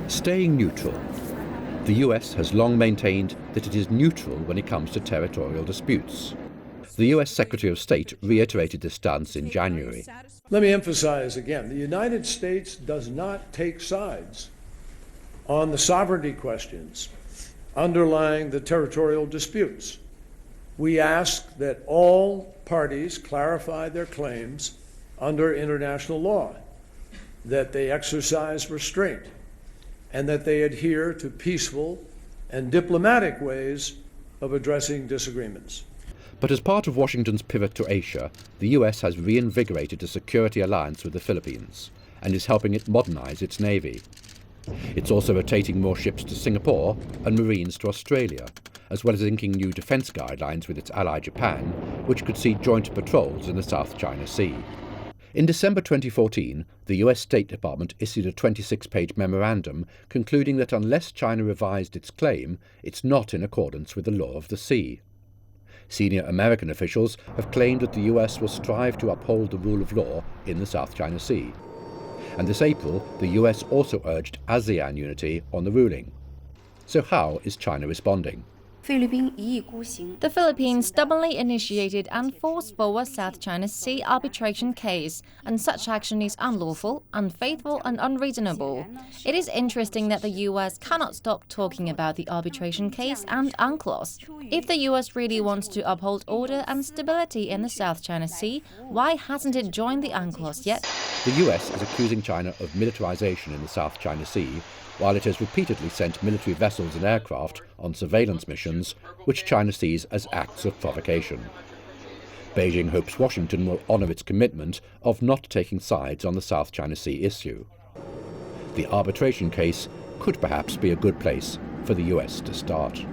Staying neutral. The US has long maintained that it is neutral when it comes to territorial disputes. The US Secretary of State reiterated this stance in January. Let me emphasize again, the United States does not take sides on the sovereignty questions underlying the territorial disputes. We ask that all parties clarify their claims under international law, that they exercise restraint, and that they adhere to peaceful and diplomatic ways of addressing disagreements. But as part of Washington's pivot to Asia, the US has reinvigorated a security alliance with the Philippines and is helping it modernize its navy. It's also rotating more ships to Singapore and Marines to Australia, as well as inking new defense guidelines with its ally Japan, which could see joint patrols in the South China Sea. In December 2014, the US State Department issued a 26-page memorandum concluding that unless China revised its claim, it's not in accordance with the law of the sea. Senior American officials have claimed that the US will strive to uphold the rule of law in the South China Sea. And this April, the US also urged ASEAN unity on the ruling. So how is China responding? The Philippines stubbornly initiated and forced forward South China Sea arbitration case, and such action is unlawful, unfaithful and unreasonable. It is interesting that the US cannot stop talking about the arbitration case and UNCLOS. If the US really wants to uphold order and stability in the South China Sea, why hasn't it joined the UNCLOS yet? The US is accusing China of militarization in the South China Sea, while it has repeatedly sent military vessels and aircraft on surveillance missions, which China sees as acts of provocation. Beijing hopes Washington will honour its commitment of not taking sides on the South China Sea issue. The arbitration case could perhaps be a good place for the US to start.